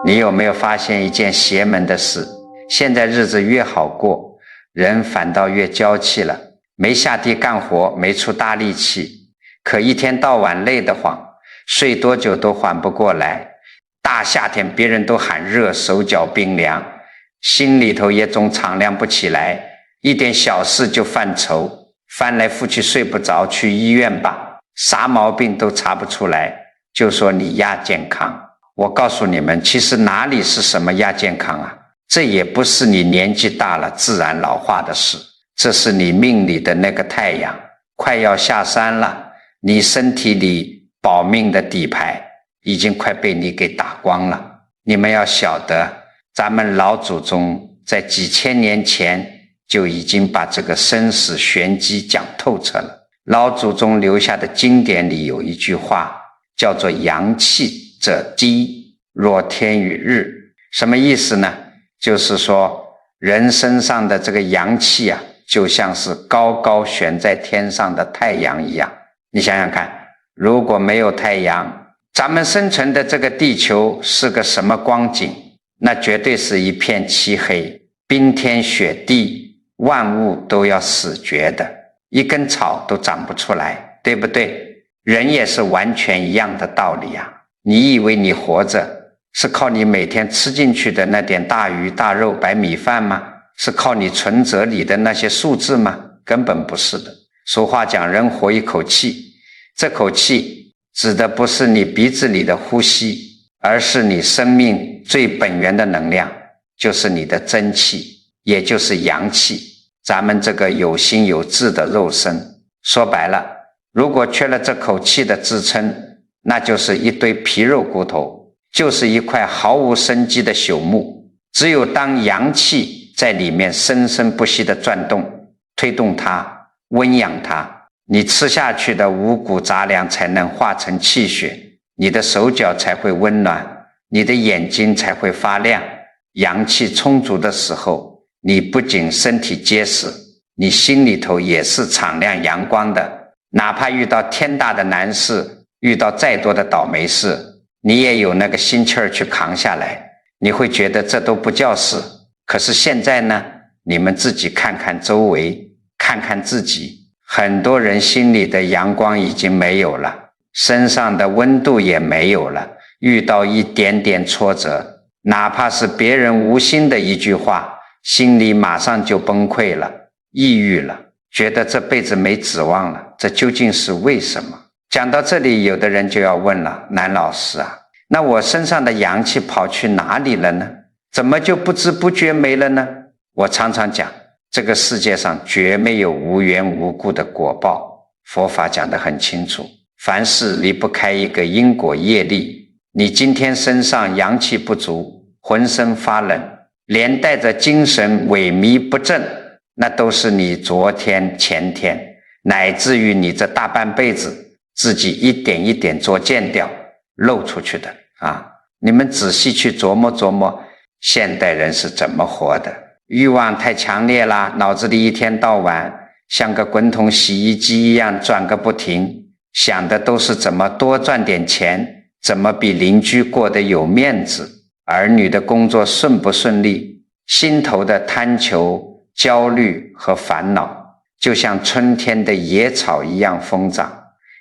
你有没有发现一件邪门的事？现在日子越好过，人反倒越娇气了，没下地干活，没出大力气，可一天到晚累得慌，睡多久都缓不过来。大夏天别人都喊热，手脚冰凉，心里头也总敞亮不起来，一点小事就犯愁，翻来覆去睡不着，去医院吧，啥毛病都查不出来，就说你亚健康。我告诉你们，其实哪里是什么亚健康啊？这也不是你年纪大了自然老化的事，这是你命里的那个太阳快要下山了，你身体里保命的底牌已经快被你给打光了。你们要晓得，咱们老祖宗在几千年前就已经把这个生死玄机讲透彻了。老祖宗留下的经典里有一句话叫做阳气者低，若天与日。什么意思呢？就是说人身上的这个阳气啊，就像是高高悬在天上的太阳一样。你想想看，如果没有太阳，咱们生存的这个地球是个什么光景？那绝对是一片漆黑，冰天雪地，万物都要死绝的，一根草都长不出来，对不对？人也是完全一样的道理啊。你以为你活着是靠你每天吃进去的那点大鱼大肉白米饭吗？是靠你存折里的那些数字吗？根本不是的。俗话讲人活一口气，这口气指的不是你鼻子里的呼吸，而是你生命最本源的能量，就是你的真气，也就是阳气，咱们这个有心有志的肉身。说白了，如果缺了这口气的支撑，那就是一堆皮肉骨头，就是一块毫无生机的朽木。只有当阳气在里面生生不息地转动，推动它，温养它，你吃下去的五谷杂粮才能化成气血，你的手脚才会温暖，你的眼睛才会发亮。阳气充足的时候，你不仅身体结实，你心里头也是敞亮阳光的。哪怕遇到天大的难事，遇到再多的倒霉事，你也有那个心气儿去扛下来，你会觉得这都不叫事。可是现在呢，你们自己看看周围，看看自己，很多人心里的阳光已经没有了，身上的温度也没有了，遇到一点点挫折，哪怕是别人无心的一句话，心里马上就崩溃了，抑郁了，觉得这辈子没指望了，这究竟是为什么？讲到这里，有的人就要问了，南老师啊，那我身上的阳气跑去哪里了呢？怎么就不知不觉没了呢？我常常讲，这个世界上绝没有无缘无故的果报，佛法讲得很清楚，凡事离不开一个因果业力。你今天身上阳气不足，浑身发冷，连带着精神萎靡不振，那都是你昨天前天乃至于你这大半辈子自己一点一点作践掉漏出去的啊！你们仔细去琢磨琢磨，现代人是怎么活的？欲望太强烈啦，脑子里一天到晚像个滚筒洗衣机一样转个不停，想的都是怎么多赚点钱，怎么比邻居过得有面子，儿女的工作顺不顺利，心头的贪求、焦虑和烦恼，就像春天的野草一样疯长，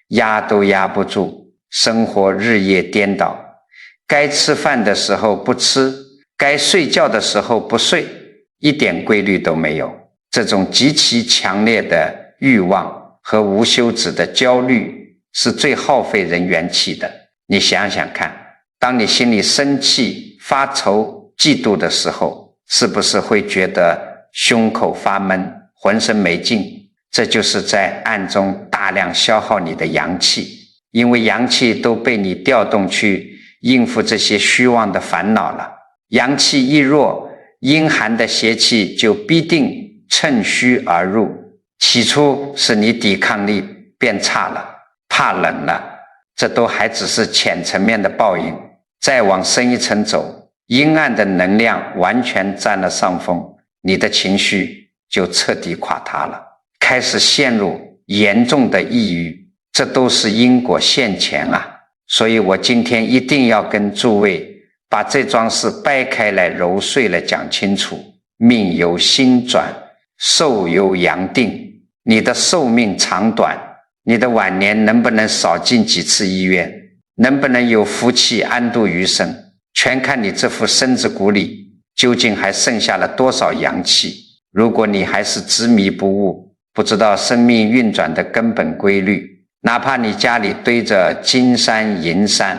压都压不住，生活日夜颠倒，该吃饭的时候不吃，该睡觉的时候不睡，一点规律都没有。这种极其强烈的欲望和无休止的焦虑是最耗费人元气的。你想想看，当你心里生气、发愁、嫉妒的时候，是不是会觉得胸口发闷，浑身没劲？这就是在暗中大量消耗你的阳气，因为阳气都被你调动去应付这些虚妄的烦恼了。阳气一弱，阴寒的邪气就必定趁虚而入。起初是你抵抗力变差了，怕冷了，这都还只是浅层面的报应。再往深一层走，阴暗的能量完全占了上风，你的情绪就彻底垮塌了，开始陷入严重的抑郁，这都是因果现前啊！所以我今天一定要跟诸位把这桩事掰开来揉碎了讲清楚。命由心转，寿由阳定。你的寿命长短，你的晚年能不能少进几次医院，能不能有福气安度余生，全看你这副身子骨里究竟还剩下了多少阳气。如果你还是执迷不悟，不知道生命运转的根本规律，哪怕你家里堆着金山银山，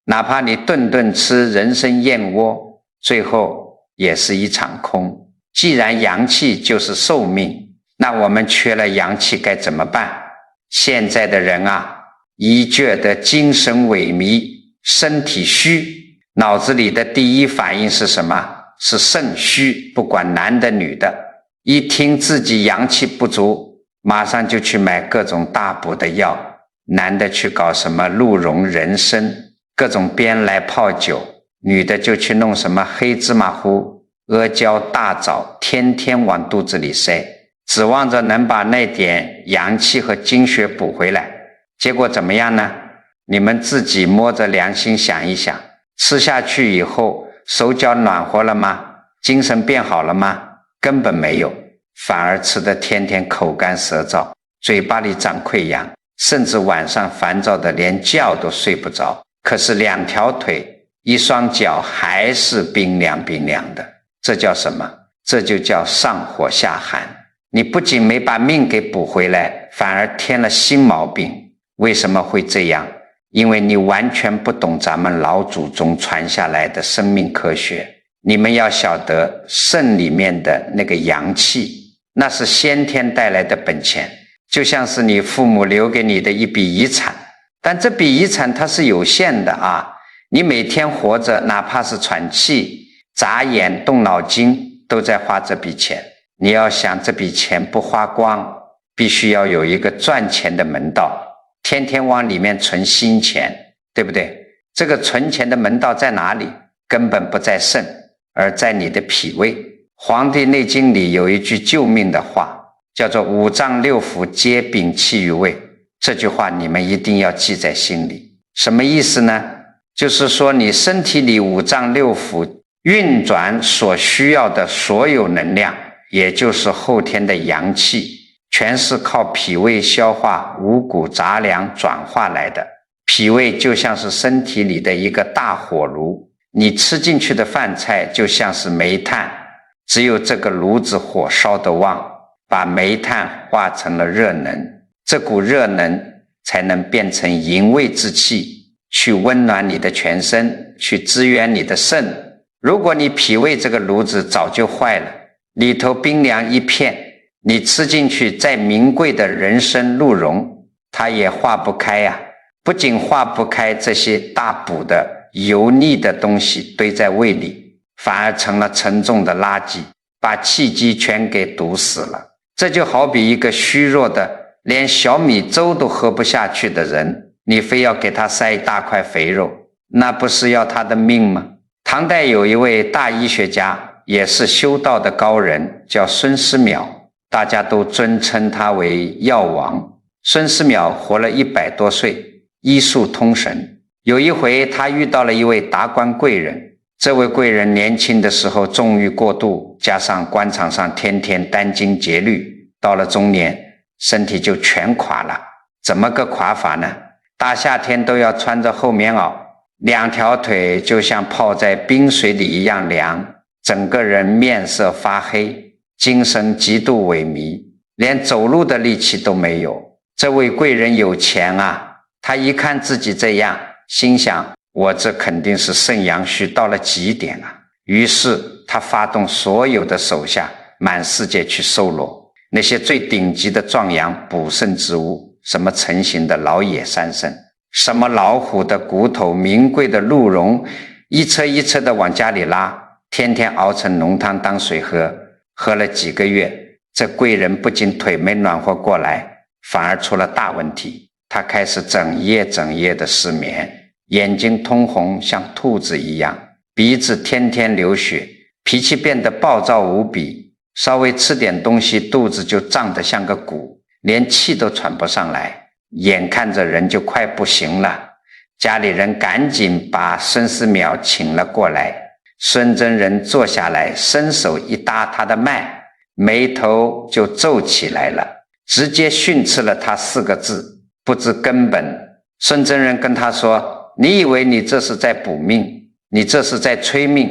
哪怕你顿顿吃人参燕窝，最后也是一场空。既然阳气就是寿命，那我们缺了阳气该怎么办？现在的人啊，一觉得精神萎靡，身体虚，脑子里的第一反应是什么？是肾虚，不管男的女的，一听自己阳气不足，马上就去买各种大补的药，男的去搞什么鹿茸人参，各种边来泡酒，女的就去弄什么黑芝麻糊、阿胶、大枣，天天往肚子里塞，指望着能把那点阳气和精血补回来。结果怎么样呢？你们自己摸着良心想一想，吃下去以后手脚暖和了吗？精神变好了吗？根本没有，反而吃得天天口干舌燥，嘴巴里长溃疡，甚至晚上烦躁的连觉都睡不着。可是两条腿一双脚还是冰凉冰凉的，这叫什么？这就叫上火下寒。你不仅没把命给补回来，反而添了新毛病。为什么会这样？因为你完全不懂咱们老祖宗传下来的生命科学。你们要晓得，肾里面的那个阳气，那是先天带来的本钱，就像是你父母留给你的一笔遗产，但这笔遗产它是有限的啊！你每天活着，哪怕是喘气、眨眼、动脑筋，都在花这笔钱。你要想这笔钱不花光，必须要有一个赚钱的门道，天天往里面存新钱，对不对？这个存钱的门道在哪里？根本不在肾，而在你的脾胃。黄帝内经里有一句救命的话，叫做五脏六腑皆禀气于胃。这句话你们一定要记在心里。什么意思呢？就是说你身体里五脏六腑运转所需要的所有能量，也就是后天的阳气，全是靠脾胃消化五谷杂粮转化来的。脾胃就像是身体里的一个大火炉，你吃进去的饭菜就像是煤炭，只有这个炉子火烧得旺，把煤炭化成了热能，这股热能才能变成营卫之气，去温暖你的全身，去支援你的肾。如果你脾胃这个炉子早就坏了，里头冰凉一片，你吃进去再名贵的人参鹿茸，它也化不开呀。不仅化不开这些大补的油腻的东西堆在胃里，反而成了沉重的垃圾，把气机全给堵死了。这就好比一个虚弱的连小米粥都喝不下去的人，你非要给他塞一大块肥肉，那不是要他的命吗？唐代有一位大医学家，也是修道的高人，叫孙思邈，大家都尊称他为药王。孙思邈活了100多岁，医术通神。有一回他遇到了一位达官贵人，这位贵人年轻的时候纵欲过度，加上官场上天天殚精竭虑，到了中年身体就全垮了。怎么个垮法呢？大夏天都要穿着厚棉袄，两条腿就像泡在冰水里一样凉，整个人面色发黑，精神极度萎靡，连走路的力气都没有。这位贵人有钱啊，他一看自己这样，心想我这肯定是肾阳虚到了极点啊。于是他发动所有的手下满世界去搜罗那些最顶级的壮阳补肾之物，什么成型的老野山参，什么老虎的骨头，名贵的鹿茸，一车一车的往家里拉，天天熬成浓汤当水喝。喝了几个月，这贵人不仅腿没暖和过来，反而出了大问题。他开始整夜的失眠，眼睛通红像兔子一样，鼻子天天流血，脾气变得暴躁无比，稍微吃点东西肚子就胀得像个鼓，连气都喘不上来，眼看着人就快不行了。家里人赶紧把孙思邈请了过来。孙真人坐下来，伸手一搭他的脉，眉头就皱起来了，直接训斥了他4个字：不知根本。孙真人跟他说，你以为你这是在补命，你这是在催命，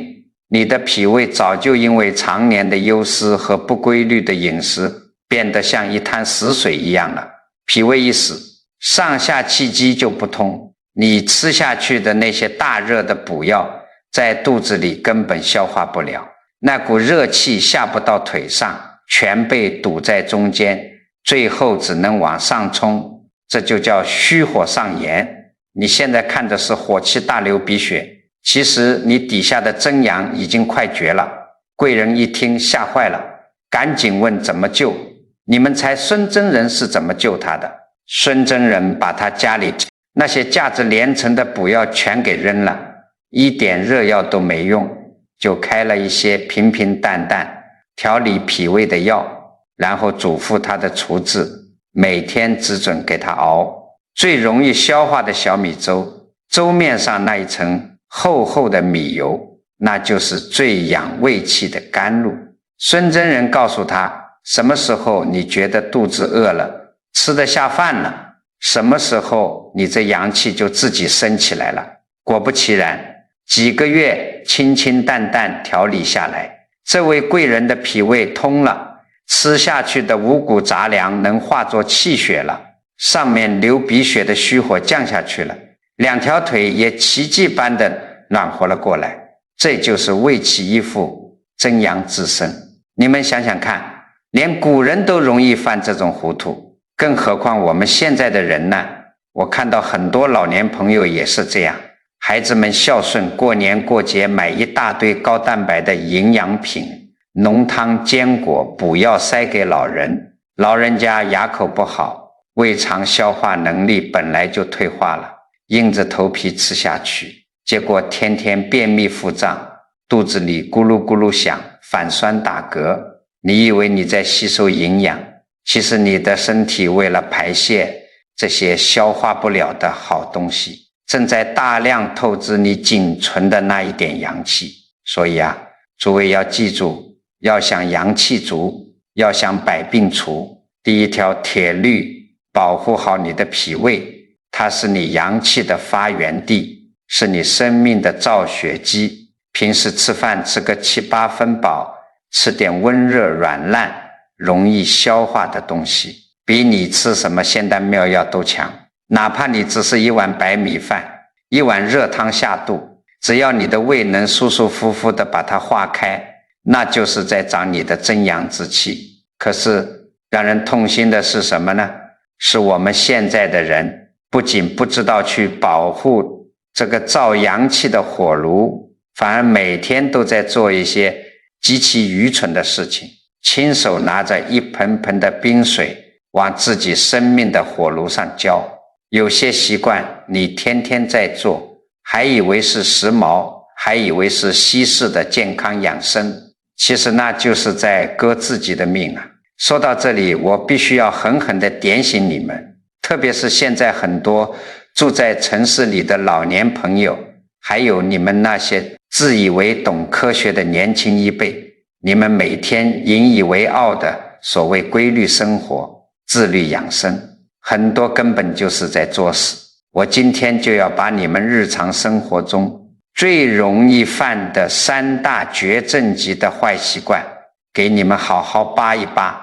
你的脾胃早就因为常年的忧思和不规律的饮食变得像一滩死水一样了。脾胃一死，上下气机就不通，你吃下去的那些大热的补药在肚子里根本消化不了，那股热气下不到腿上，全被堵在中间，最后只能往上冲，这就叫虚火上炎。你现在看的是火气大流鼻血，其实你底下的真阳已经快绝了。贵人一听吓坏了，赶紧问怎么救。你们猜孙真人是怎么救他的？孙真人把他家里那些价值连城的补药全给扔了，一点热药都没用，就开了一些平平淡淡调理脾胃的药，然后嘱咐他的厨子每天只准给他熬最容易消化的小米粥，粥面上那一层厚厚的米油，那就是最养胃气的甘露。孙真人告诉他，什么时候你觉得肚子饿了，吃得下饭了，什么时候你这阳气就自己升起来了。果不其然，几个月清清淡淡调理下来，这位贵人的脾胃通了，吃下去的五谷杂粮能化作气血了，上面流鼻血的虚火降下去了，2条腿也奇迹般的暖和了过来。这就是胃气一复，真阳自生。你们想想看，连古人都容易犯这种糊涂，更何况我们现在的人呢？我看到很多老年朋友也是这样，孩子们孝顺，过年过节买一大堆高蛋白的营养品，浓汤坚果补药塞给老人，老人家牙口不好，胃肠消化能力本来就退化了，硬着头皮吃下去，结果天天便秘腹胀，肚子里咕噜咕噜响，反酸打嗝。你以为你在吸收营养，其实你的身体为了排泄这些消化不了的好东西，正在大量透支你仅存的那一点阳气。所以啊，诸位要记住，要想阳气足，要想百病除，第一条铁律，保护好你的脾胃，它是你阳气的发源地，是你生命的造血机。平时吃饭吃个7、8分饱，吃点温热软烂容易消化的东西，比你吃什么仙丹妙药都强。哪怕你只是一碗白米饭，一碗热汤下肚，只要你的胃能舒舒服服地把它化开，那就是在长你的真阳之气。可是让人痛心的是什么呢？是我们现在的人不仅不知道去保护这个造阳气的火炉，反而每天都在做一些极其愚蠢的事情，亲手拿着一盆盆的冰水往自己生命的火炉上浇。有些习惯你天天在做，还以为是时髦，还以为是西式的健康养生，其实那就是在割自己的命啊。说到这里，我必须要狠狠地点醒你们，特别是现在很多住在城市里的老年朋友，还有你们那些自以为懂科学的年轻一辈，你们每天引以为傲的所谓规律生活、自律养生，很多根本就是在作死。我今天就要把你们日常生活中最容易犯的3大绝症级的坏习惯给你们好好扒一扒，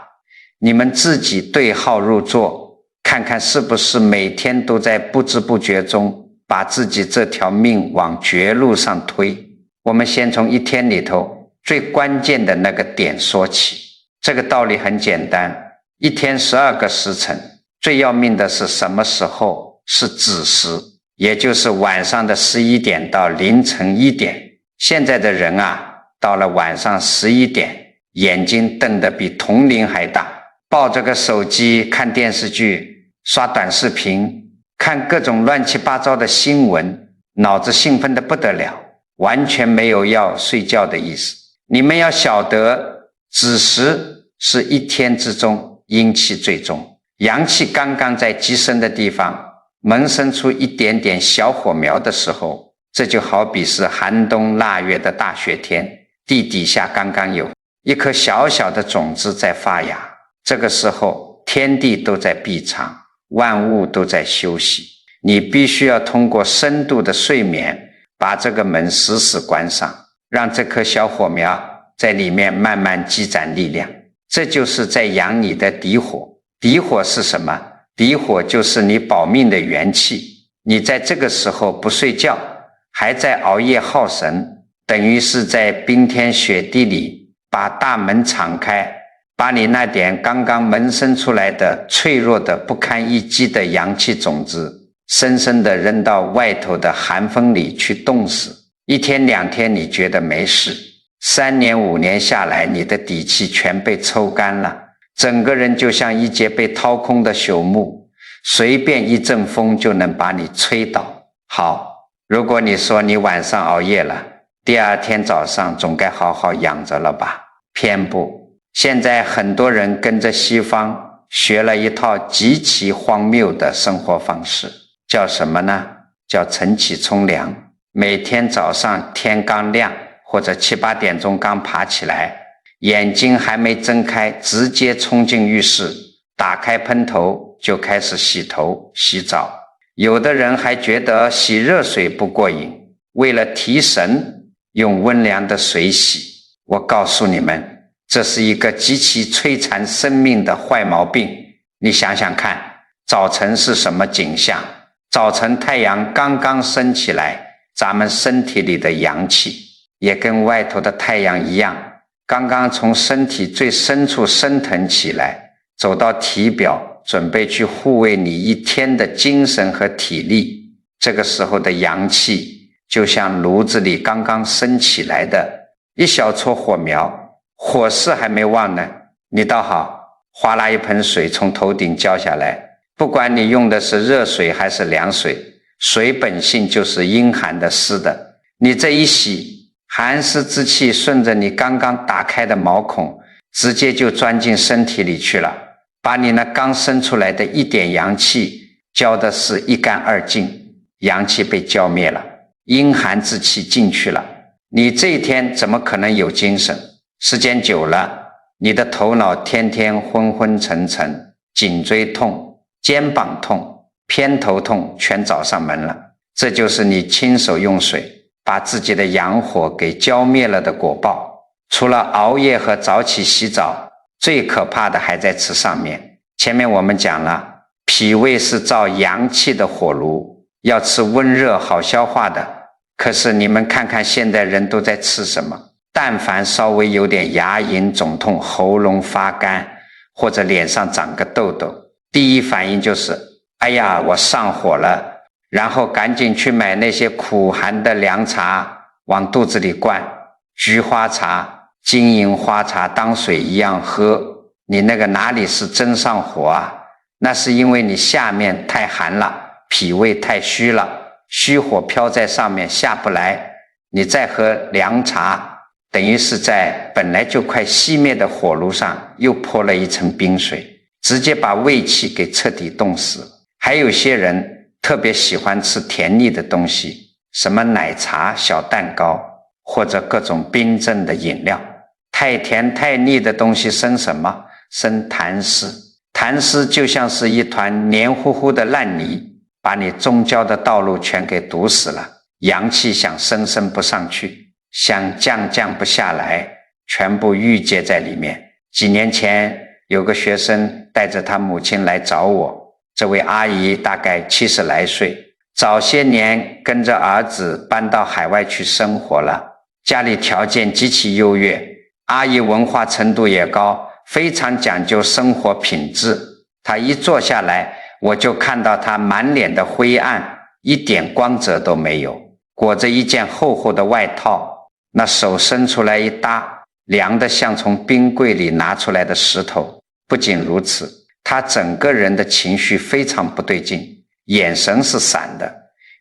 你们自己对号入座，看看是不是每天都在不知不觉中把自己这条命往绝路上推。我们先从一天里头最关键的那个点说起。这个道理很简单，一天12个时辰，最要命的是什么时候？是子时，也就是晚上的11点到凌晨1点。现在的人啊，到了晚上11点，眼睛瞪得比铜铃还大，抱着个手机看电视剧，刷短视频，看各种乱七八糟的新闻，脑子兴奋得不得了，完全没有要睡觉的意思。你们要晓得，子时是一天之中阴气最重，阳气刚刚在极升的地方，萌生出一点点小火苗的时候，这就好比是寒冬腊月的大雪天，地底下刚刚有一颗小小的种子在发芽，这个时候天地都在闭藏，万物都在休息，你必须要通过深度的睡眠把这个门死死关上，让这颗小火苗在里面慢慢积攒力量，这就是在养你的底火。底火是什么？底火就是你保命的元气。你在这个时候不睡觉，还在熬夜耗神，等于是在冰天雪地里把大门敞开，把你那点刚刚萌生出来的脆弱的不堪一击的阳气种子深深地扔到外头的寒风里去冻死。一天两天你觉得没事，3年5年下来，你的底气全被抽干了，整个人就像一截被掏空的朽木，随便一阵风就能把你吹倒。好，如果你说你晚上熬夜了，第二天早上总该好好养着了吧？偏不，现在很多人跟着西方学了一套极其荒谬的生活方式，叫什么呢？叫晨起冲凉。每天早上天刚亮或者7、8点钟刚爬起来，眼睛还没睁开，直接冲进浴室，打开喷头就开始洗头洗澡。有的人还觉得洗热水不过瘾，为了提神用温凉的水洗。我告诉你们，这是一个极其摧残生命的坏毛病。你想想看，早晨是什么景象？早晨太阳刚刚升起来，咱们身体里的阳气也跟外头的太阳一样，刚刚从身体最深处升腾起来，走到体表，准备去护卫你一天的精神和体力。这个时候的阳气就像炉子里刚刚升起来的一小撮火苗，火势还没旺呢，你倒好，哗啦一盆水从头顶浇下来，不管你用的是热水还是凉水，水本性就是阴寒的湿的，你这一洗，寒湿之气顺着你刚刚打开的毛孔直接就钻进身体里去了，把你那刚生出来的一点阳气浇的是一干二净，阳气被浇灭了，阴寒之气进去了，你这一天怎么可能有精神？时间久了，你的头脑天天昏昏沉沉，颈椎痛，肩膀痛，偏头痛全找上门了。这就是你亲手用水把自己的阳火给浇灭了的果报。除了熬夜和早起洗澡，最可怕的还在此上面。前面我们讲了，脾胃是造阳气的火炉，要吃温热好消化的。可是你们看看现在人都在吃什么？但凡稍微有点牙龈肿痛，喉咙发干，或者脸上长个痘痘，第一反应就是哎呀我上火了，然后赶紧去买那些苦寒的凉茶往肚子里灌，菊花茶、金银花茶当水一样喝，你那个哪里是真上火啊？那是因为你下面太寒了，脾胃太虚了，虚火飘在上面下不来，你再喝凉茶，等于是在本来就快熄灭的火炉上又泼了一层冰水，直接把胃气给彻底冻死。还有些人特别喜欢吃甜腻的东西，什么奶茶、小蛋糕，或者各种冰镇的饮料。太甜太腻的东西生什么？生痰湿。痰湿就像是一团黏糊糊的烂泥，把你中焦的道路全给堵死了，阳气想升不上去，想降不下来，全部郁结在里面。几年前有个学生带着他母亲来找我，这位阿姨大概70来岁，早些年跟着儿子搬到海外去生活了，家里条件极其优越，阿姨文化程度也高，非常讲究生活品质。她一坐下来，我就看到她满脸的灰暗，一点光泽都没有，裹着一件厚厚的外套，那手伸出来一搭，凉得像从冰柜里拿出来的石头。不仅如此，他整个人的情绪非常不对劲，眼神是散的，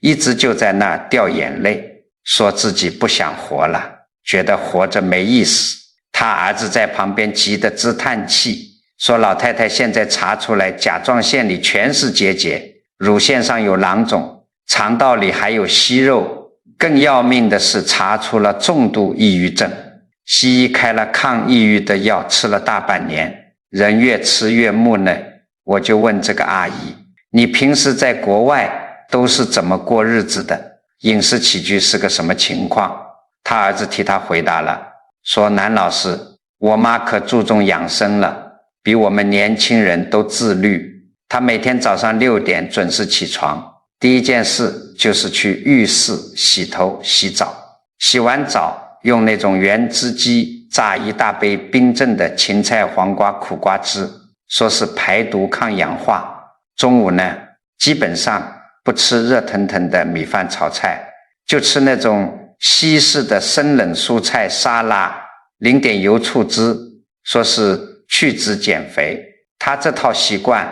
一直就在那掉眼泪，说自己不想活了，觉得活着没意思。他儿子在旁边急得直叹气，说老太太现在查出来甲状腺里全是结节，乳腺上有囊肿，肠道里还有息肉，更要命的是查出了重度抑郁症。西医开了抗抑郁的药，吃了大半年，人越吃越木讷。我就问这个阿姨，你平时在国外都是怎么过日子的？饮食起居是个什么情况？他儿子替他回答了，说南老师，我妈可注重养生了，比我们年轻人都自律。她每天早上6点准时起床，第一件事就是去浴室洗头洗澡，洗完澡用那种原汁机榨一大杯冰镇的芹菜黄瓜苦瓜汁，说是排毒抗氧化。中午呢，基本上不吃热腾腾的米饭炒菜，就吃那种西式的生冷蔬菜沙拉，淋点油醋汁，说是去脂减肥。他这套习惯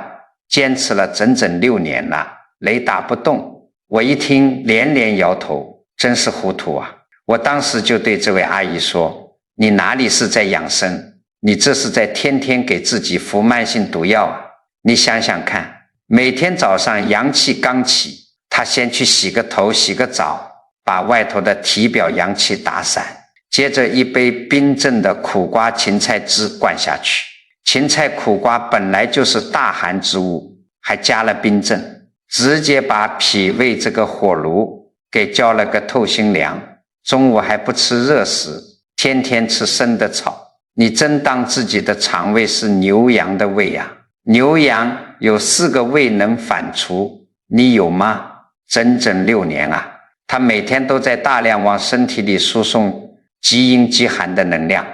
坚持了整整6年了，雷打不动。我一听连连摇头，真是糊涂啊。我当时就对这位阿姨说，你哪里是在养生，你这是在天天给自己服慢性毒药啊。你想想看，每天早上阳气刚起，他先去洗个头洗个澡，把外头的体表阳气打散，接着一杯冰镇的苦瓜芹菜汁灌下去。芹菜苦瓜本来就是大寒之物，还加了冰镇，直接把脾胃这个火炉给浇了个透心凉。中午还不吃热食，天天吃生的草，你真当自己的肠胃是牛羊的胃啊？牛羊有4个胃能反刍，你有吗？整整6年啊，他每天都在大量往身体里输送极阴极寒的能量，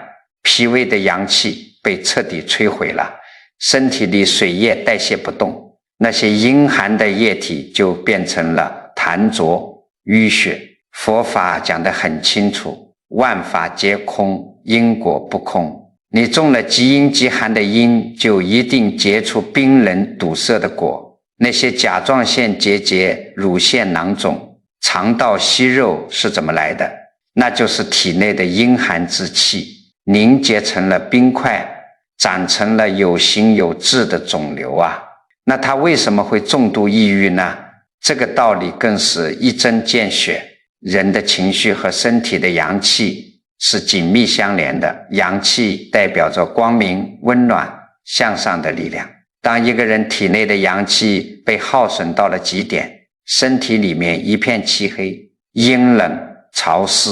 脾胃的阳气被彻底摧毁了，身体里水液代谢不动，那些阴寒的液体就变成了痰浊淤血。佛法讲得很清楚，万法皆空，因果不空。你种了极阴极寒的因，就一定结出冰冷堵塞的果。那些甲状腺结节、乳腺囊肿、肠道息肉是怎么来的？那就是体内的阴寒之气凝结成了冰块，长成了有形有质的肿瘤啊。那他为什么会重度抑郁呢？这个道理更是一针见血。人的情绪和身体的阳气是紧密相连的，阳气代表着光明、温暖、向上的力量。当一个人体内的阳气被耗损到了极点，身体里面一片漆黑、阴冷、潮湿，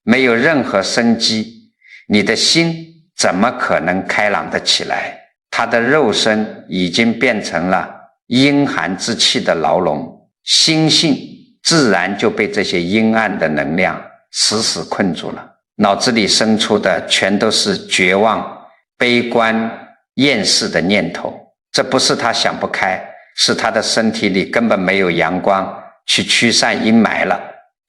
没有任何生机，你的心怎么可能开朗得起来？他的肉身已经变成了阴寒之气的牢笼，心性自然就被这些阴暗的能量死死困住了，脑子里生出的全都是绝望、悲观、厌世的念头。这不是他想不开，是他的身体里根本没有阳光去驱散阴霾了。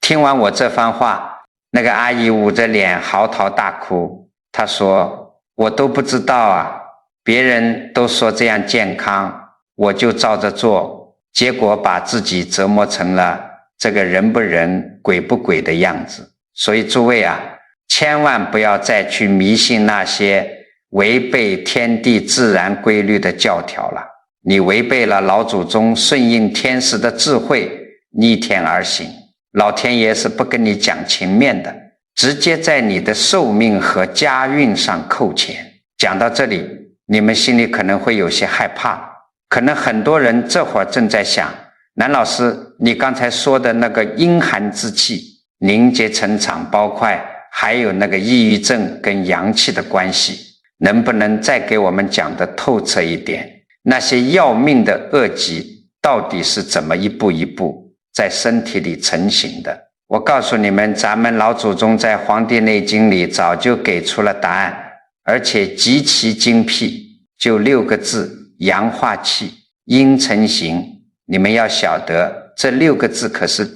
听完我这番话，那个阿姨捂着脸嚎啕大哭。她说，我都不知道啊，别人都说这样健康，我就照着做，结果把自己折磨成了这个人不人鬼不鬼的样子。所以诸位啊，千万不要再去迷信那些违背天地自然规律的教条了。你违背了老祖宗顺应天时的智慧，逆天而行，老天爷是不跟你讲情面的，直接在你的寿命和家运上扣钱。讲到这里，你们心里可能会有些害怕，可能很多人这会儿正在想，南老师，你刚才说的那个阴寒之气凝结成场包块，还有那个抑郁症跟阳气的关系，能不能再给我们讲得透彻一点？那些要命的恶疾到底是怎么一步一步在身体里成型的？我告诉你们，咱们老祖宗在《黄帝内经》里早就给出了答案，而且极其精辟，就6个字：阳化气，阴成形。你们要晓得，这6个字可是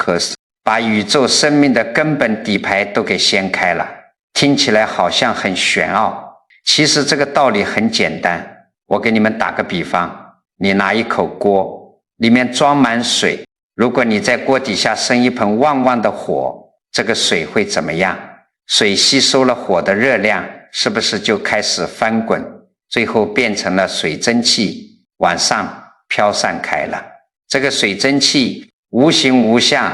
把宇宙生命的根本底牌都给掀开了。听起来好像很玄奥，其实这个道理很简单。我给你们打个比方，你拿一口锅，里面装满水，如果你在锅底下生一盆旺旺的火，这个水会怎么样？水吸收了火的热量，是不是就开始翻滚，最后变成了水蒸气，往上飘散开了？这个水蒸气无形无相，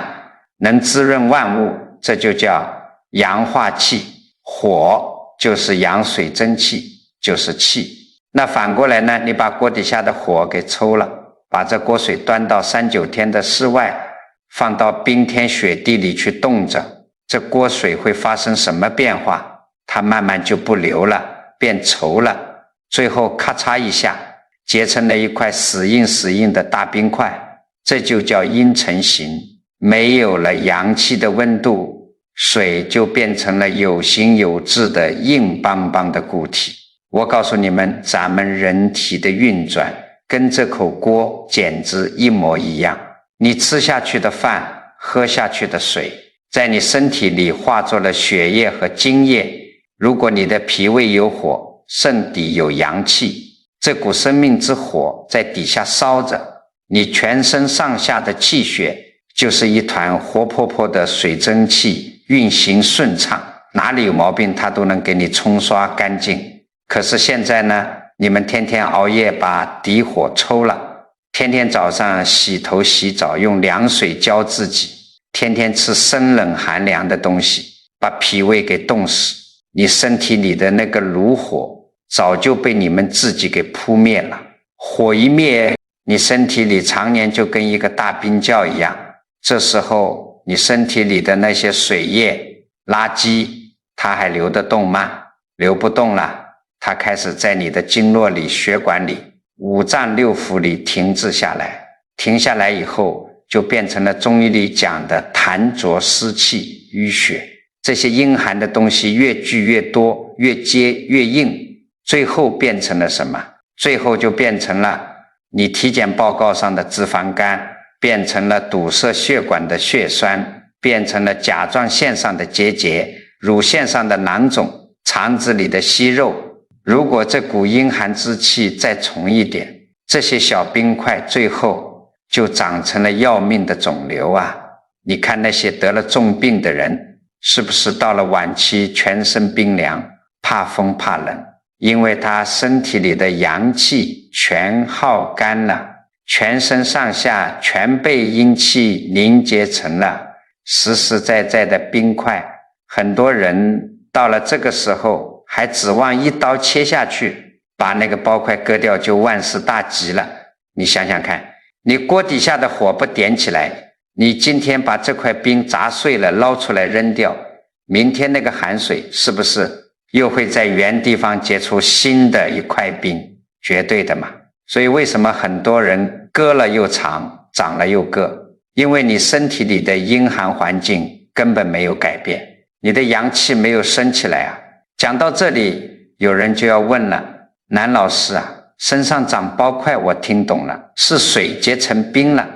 能滋润万物，这就叫阳化气。火就是阳水蒸气，就是气。那反过来呢，你把锅底下的火给抽了，把这锅水端到3、9天的室外，放到冰天雪地里去冻着，这锅水会发生什么变化？它慢慢就不流了，变稠了，最后咔嚓一下结成了一块死硬的大冰块，这就叫阴成形。没有了阳气的温度，水就变成了有形有质的硬邦邦的固体。我告诉你们，咱们人体的运转跟这口锅简直一模一样。你吃下去的饭，喝下去的水，在你身体里化作了血液和精液。如果你的脾胃有火，肾底有阳气，这股生命之火在底下烧着，你全身上下的气血就是一团活泼泼的水蒸气，运行顺畅，哪里有毛病它都能给你冲刷干净。可是现在呢，你们天天熬夜把底火抽了，天天早上洗头洗澡用凉水浇自己，天天吃生冷寒凉的东西，把脾胃给冻死。你身体里的那个炉火早就被你们自己给扑灭了。火一灭，你身体里常年就跟一个大冰窖一样，这时候你身体里的那些水液垃圾它还流得动吗？流不动了，它开始在你的经络里、血管里、五脏六腑里停滞下来。停下来以后，就变成了中医里讲的痰浊湿气淤血。这些阴寒的东西越聚越多，越结越硬，最后变成了什么？最后就变成了你体检报告上的脂肪肝，变成了堵塞血管的血栓，变成了甲状腺上的结节，乳腺上的囊肿，肠子里的息肉。如果这股阴寒之气再重一点，这些小冰块最后就长成了要命的肿瘤啊！你看那些得了重病的人，是不是到了晚期全身冰凉，怕风怕冷？因为他身体里的阳气全耗干了，全身上下全被阴气凝结成了实实在在的冰块。很多人到了这个时候还指望一刀切下去，把那个包块割掉就万事大吉了。你想想看，你锅底下的火不点起来，你今天把这块冰砸碎了捞出来扔掉，明天那个寒水是不是又会在原地方结出新的一块冰？绝对的嘛。所以为什么很多人割了又长，长了又割？因为你身体里的阴寒环境根本没有改变，你的阳气没有升起来啊。讲到这里，有人就要问了，南老师啊，身上长包块我听懂了，是水结成冰了，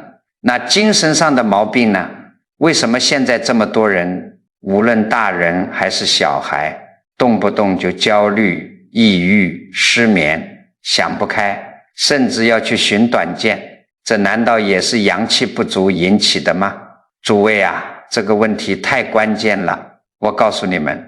那精神上的毛病呢？为什么现在这么多人，无论大人还是小孩，动不动就焦虑、抑郁、失眠，想不开，甚至要去寻短见？这难道也是阳气不足引起的吗？诸位啊，这个问题太关键了。我告诉你们，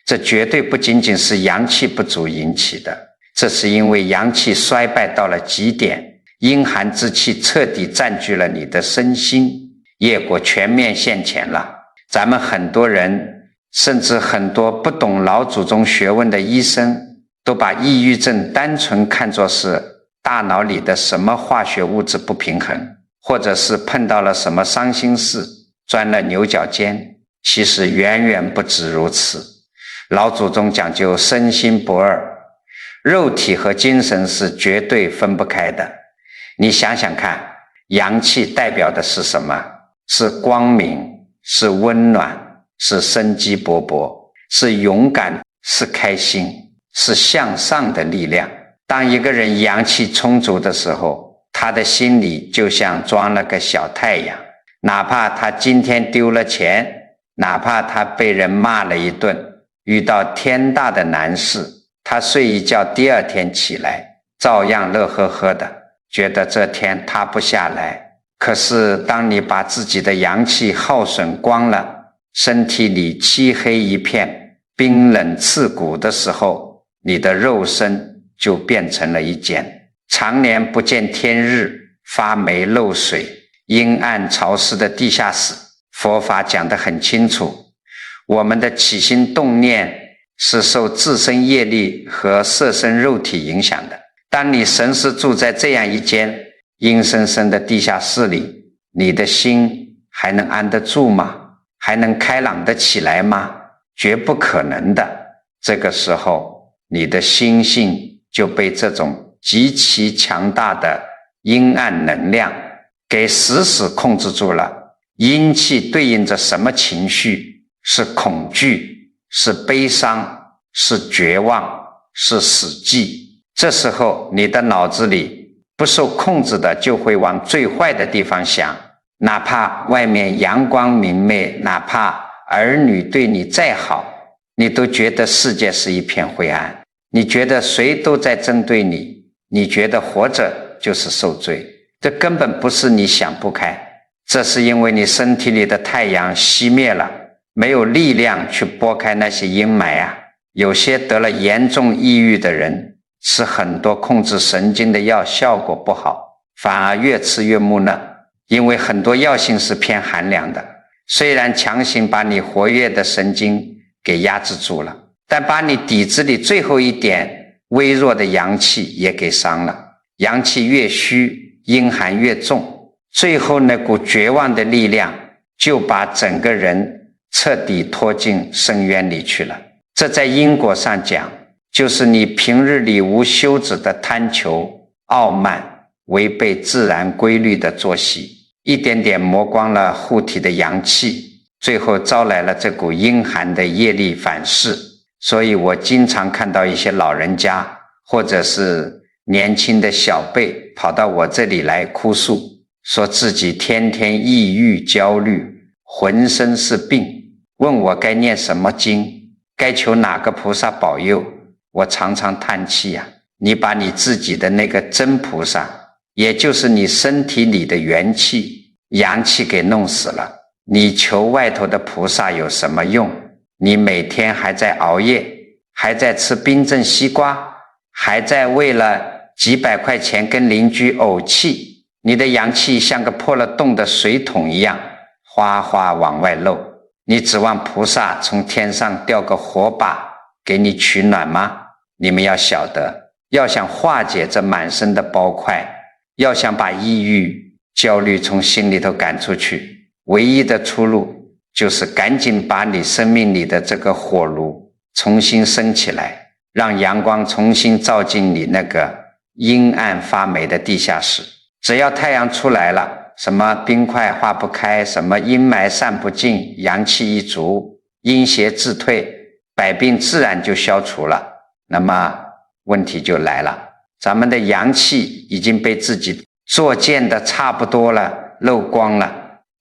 这绝对不仅仅是阳气不足引起的，这是因为阳气衰败到了极点，阴寒之气彻底占据了你的身心，业果全面现前了。咱们很多人，甚至很多不懂老祖宗学问的医生，都把抑郁症单纯看作是大脑里的什么化学物质不平衡，或者是碰到了什么伤心事，钻了牛角尖。其实远远不止如此。老祖宗讲究身心不二，肉体和精神是绝对分不开的。你想想看，阳气代表的是什么？是光明，是温暖，是生机勃勃，是勇敢，是开心，是向上的力量。当一个人阳气充足的时候，他的心里就像装了个小太阳，哪怕他今天丢了钱，哪怕他被人骂了一顿，遇到天大的难事，他睡一觉第二天起来照样乐呵呵的，觉得这天塌不下来。可是当你把自己的阳气耗损光了，身体里漆黑一片，冰冷刺骨的时候，你的肉身就变成了一件常年不见天日、发霉漏水、阴暗潮湿的地下室。佛法讲得很清楚，我们的起心动念是受自身业力和色身肉体影响的。当你神识住在这样一间阴森森的地下室里，你的心还能安得住吗？还能开朗得起来吗？绝不可能的。这个时候你的心性就被这种极其强大的阴暗能量给死死控制住了。阴气对应着什么情绪？是恐惧，是悲伤，是绝望，是死寂。这时候你的脑子里不受控制的就会往最坏的地方想，哪怕外面阳光明媚，哪怕儿女对你再好，你都觉得世界是一片灰暗，你觉得谁都在针对你，你觉得活着就是受罪。这根本不是你想不开，这是因为你身体里的太阳熄灭了，没有力量去拨开那些阴霾啊。有些得了严重抑郁的人吃很多控制神经的药，效果不好，反而越吃越木讷，因为很多药性是偏寒凉的，虽然强行把你活跃的神经给压制住了，但把你底子里最后一点微弱的阳气也给伤了。阳气越虚，阴寒越重，最后那股绝望的力量就把整个人彻底拖进深渊里去了。这在因果上讲，就是你平日里无休止的贪求、傲慢，违背自然规律的作息，一点点磨光了护体的阳气，最后招来了这股阴寒的业力反噬。所以我经常看到一些老人家或者是年轻的小辈跑到我这里来哭诉，说自己天天抑郁焦虑，浑身是病，问我该念什么经，该求哪个菩萨保佑。我常常叹气呀，你把你自己的那个真菩萨，也就是你身体里的元气阳气给弄死了，你求外头的菩萨有什么用？你每天还在熬夜，还在吃冰镇西瓜，还在为了几百块钱跟邻居怄气，你的阳气像个破了洞的水桶一样哗哗往外漏。你指望菩萨从天上掉个火把给你取暖吗？你们要晓得，要想化解这满身的包块，要想把抑郁焦虑从心里头赶出去，唯一的出路就是赶紧把你生命里的这个火炉重新升起来，让阳光重新照进你那个阴暗发霉的地下室。只要太阳出来了，什么冰块化不开，什么阴霾散不尽，阳气一足，阴邪自退，百病自然就消除了。那么问题就来了，咱们的阳气已经被自己作践的差不多了，漏光了，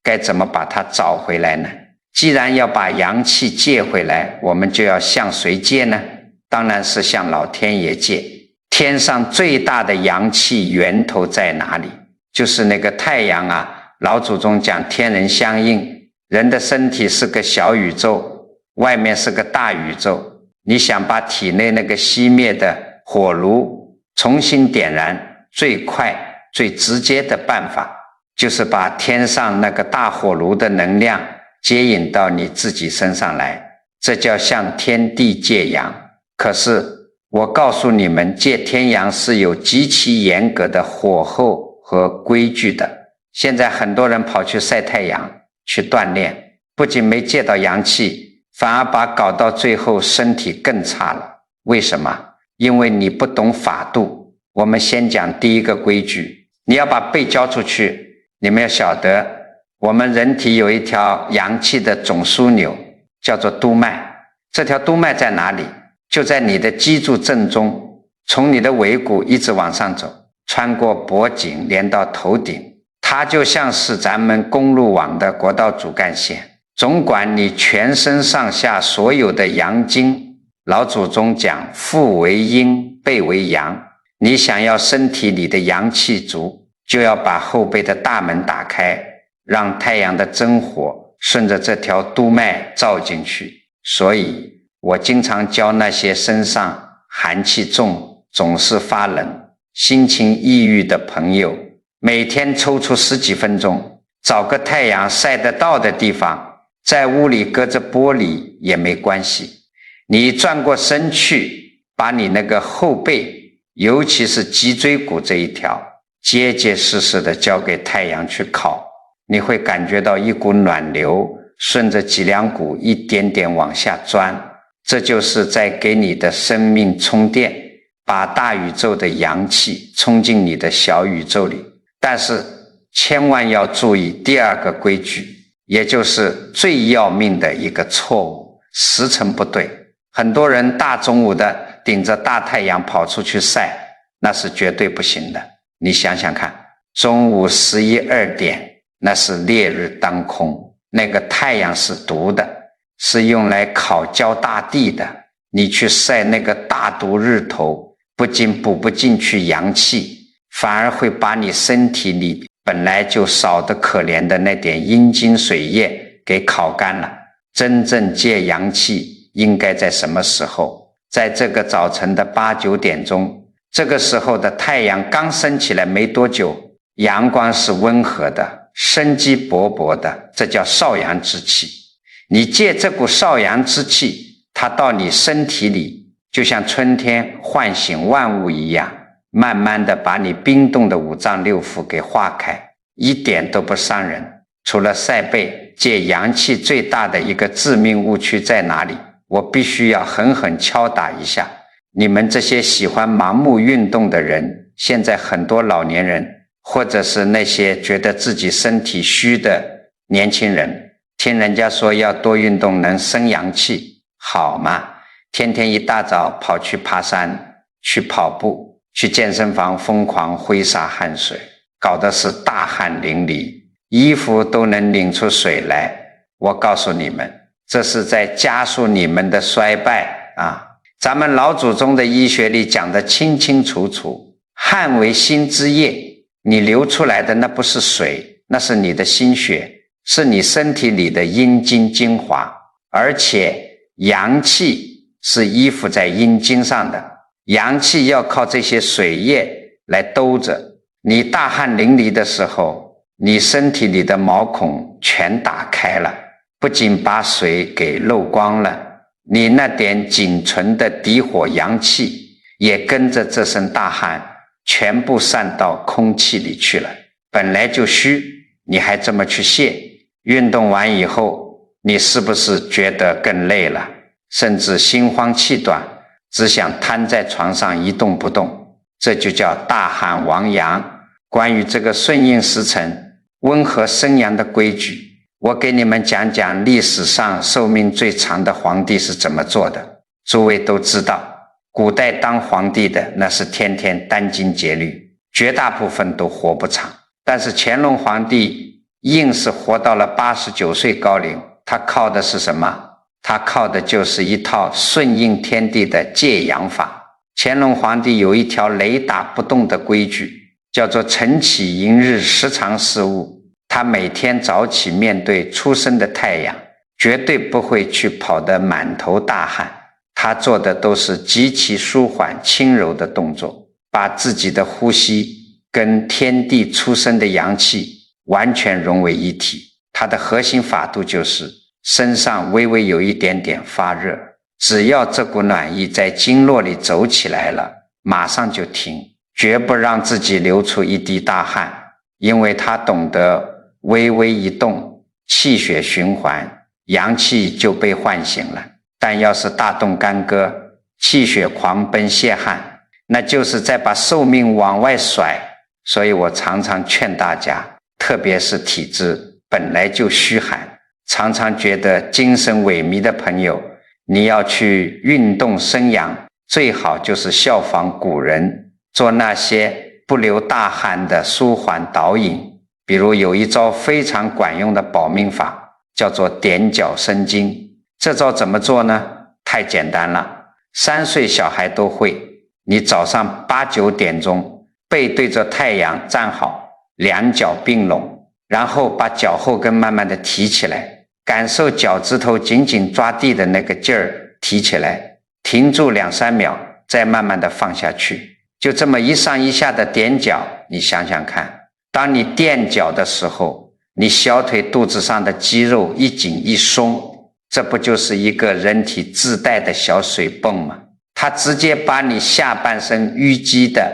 该怎么把它找回来呢？既然要把阳气借回来，我们就要向谁借呢？当然是向老天爷借。天上最大的阳气源头在哪里？就是那个太阳啊。老祖宗讲天人相应，人的身体是个小宇宙，外面是个大宇宙。你想把体内那个熄灭的火炉重新点燃，最快最直接的办法就是把天上那个大火炉的能量接引到你自己身上来，这叫向天地借阳。可是我告诉你们，借天阳是有极其严格的火候和规矩的。现在很多人跑去晒太阳去锻炼，不仅没借到阳气，反而把搞到最后身体更差了。为什么？因为你不懂法度。我们先讲第一个规矩，你要把背交出去。你们要晓得，我们人体有一条阳气的总枢纽，叫做督脉。这条督脉在哪里？就在你的脊柱正中，从你的尾骨一直往上走，穿过脖颈连到头顶，它就像是咱们公路网的国道主干线，总管你全身上下所有的阳经。老祖宗讲腹为阴，背为阳，你想要身体里的阳气足，就要把后背的大门打开，让太阳的真火顺着这条督脉照进去。所以我经常教那些身上寒气重，总是发冷，心情抑郁的朋友，每天抽出10几分钟，找个太阳晒得到的地方，在屋里隔着玻璃也没关系。你转过身去，把你那个后背，尤其是脊椎骨这一条，结结实实的交给太阳去烤，你会感觉到一股暖流顺着脊梁骨一点点往下钻，这就是在给你的生命充电，把大宇宙的阳气冲进你的小宇宙里。但是千万要注意第二个规矩，也就是最要命的一个错误，时辰不对。很多人大中午的顶着大太阳跑出去晒，那是绝对不行的。你想想看，中午11、2点，那是烈日当空，那个太阳是毒的，是用来烤焦大地的。你去晒那个大毒日头，不仅补不进去阳气，反而会把你身体里本来就少得可怜的那点阴精水液给烤干了。真正借阳气应该在什么时候？在这个早晨的8、9点钟，这个时候的太阳刚升起来没多久，阳光是温和的，生机勃勃的，这叫少阳之气。你借这股少阳之气，它到你身体里，就像春天唤醒万物一样，慢慢的把你冰冻的五脏六腑给化开，一点都不伤人。除了晒背，借阳气最大的一个致命误区在哪里？我必须要狠狠敲打一下你们这些喜欢盲目运动的人。现在很多老年人，或者是那些觉得自己身体虚的年轻人，听人家说要多运动能生阳气，好嘛，天天一大早跑去爬山，去跑步，去健身房疯狂挥洒汗水，搞得是大汗淋漓，衣服都能淋出水来。我告诉你们，这是在加速你们的衰败啊！咱们老祖宗的医学里讲得清清楚楚，汗为心之液，你流出来的那不是水，那是你的心血，是你身体里的阴精精华，而且阳气是依附在阴经上的，阳气要靠这些水液来兜着。你大汗淋漓的时候，你身体里的毛孔全打开了，不仅把水给漏光了，你那点仅存的底火阳气也跟着这身大汗全部散到空气里去了。本来就虚，你还这么去泄，运动完以后，你是不是觉得更累了，甚至心慌气短，只想瘫在床上一动不动？这就叫大汗亡阳。关于这个顺应时辰、温和生阳的规矩，我给你们讲讲历史上寿命最长的皇帝是怎么做的。诸位都知道，古代当皇帝的那是天天殚精竭虑，绝大部分都活不长。但是乾隆皇帝硬是活到了89岁高龄，他靠的是什么？他靠的就是一套顺应天地的借阳法。乾隆皇帝有一条雷打不动的规矩，叫做晨起迎日，时常事务。他每天早起面对初升的太阳，绝对不会去跑得满头大汗，他做的都是极其舒缓轻柔的动作，把自己的呼吸跟天地初生的阳气完全融为一体。他的核心法度就是身上微微有一点点发热，只要这股暖意在经络里走起来了，马上就停，绝不让自己流出一滴大汗，因为他懂得微微一动，气血循环，阳气就被唤醒了。但要是大动干戈，气血狂奔泄汗，那就是在把寿命往外甩。所以我常常劝大家，特别是体质本来就虚寒，常常觉得精神萎靡的朋友，你要去运动生阳，最好就是效仿古人，做那些不流大汗的舒缓导引。比如有一招非常管用的保命法，叫做点脚生津。这招怎么做呢？太简单了，3岁小孩都会。你早上8、9点钟背对着太阳站好，两脚并拢，然后把脚后跟慢慢的提起来，感受脚趾头紧紧抓地的那个劲儿，提起来，停住2、3秒，再慢慢的放下去。就这么一上一下的点脚，你想想看，当你垫脚的时候，你小腿肚子上的肌肉一紧一松，这不就是一个人体自带的小水泵吗？它直接把你下半身淤积的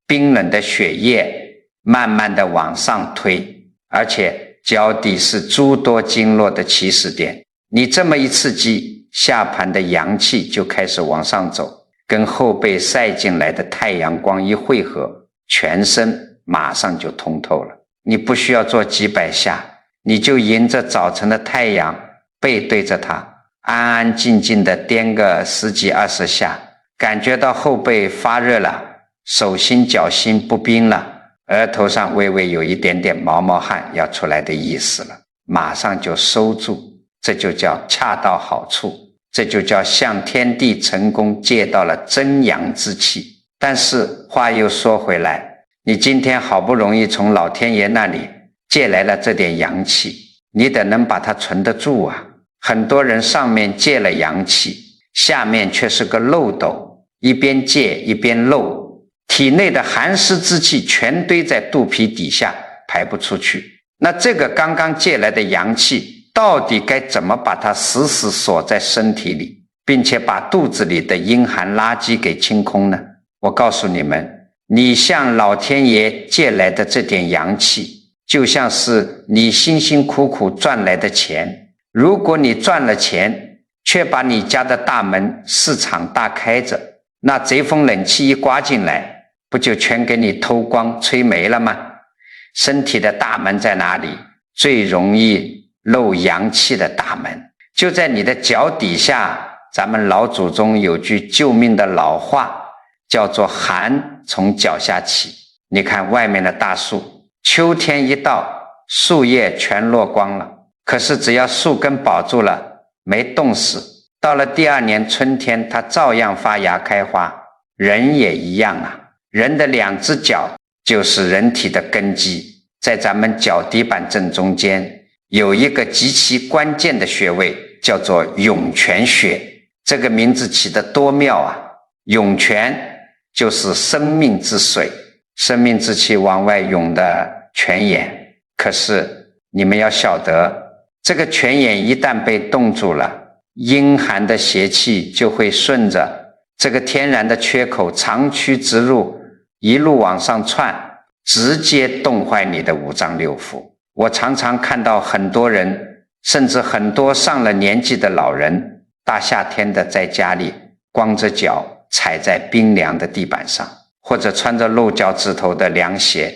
冰冷的血液慢慢的往上推，而且脚底是诸多经络的起始点，你这么一刺激，下盘的阳气就开始往上走，跟后背晒进来的太阳光一汇合，全身马上就通透了。你不需要做几百下，你就迎着早晨的太阳，背对着它，安安静静的颠个10几20下，感觉到后背发热了，手心脚心不冰了，额头上微微有一点点毛毛汗要出来的意思了，马上就收住，这就叫恰到好处，这就叫向天地成功借到了真阳之气。但是话又说回来，你今天好不容易从老天爷那里借来了这点阳气，你得能把它存得住啊。很多人上面借了阳气，下面却是个漏斗，一边借一边漏，体内的寒湿之气全堆在肚皮底下排不出去。那这个刚刚借来的阳气到底该怎么把它死死锁在身体里，并且把肚子里的阴寒垃圾给清空呢？我告诉你们，你向老天爷借来的这点阳气，就像是你辛辛苦苦赚来的钱。如果你赚了钱，却把你家的大门市场大开着，那贼风冷气一刮进来，不就全给你偷光吹没了吗？身体的大门在哪里？最容易漏阳气的大门就在你的脚底下。咱们老祖宗有句救命的老话，叫做寒从脚下起。你看外面的大树，秋天一到，树叶全落光了，可是只要树根保住了，没冻死，到了第2年春天，它照样发芽开花。人也一样啊，人的2只脚就是人体的根基，在咱们脚底板正中间有一个极其关键的穴位，叫做涌泉穴。这个名字起得多妙啊！涌泉就是生命之水，生命之气往外涌的泉眼。可是你们要晓得，这个泉眼一旦被冻住了，阴寒的邪气就会顺着这个天然的缺口长驱直入，一路往上窜，直接冻坏你的5脏6腑。我常常看到很多人，甚至很多上了年纪的老人，大夏天的在家里光着脚踩在冰凉的地板上，或者穿着露脚趾头的凉鞋，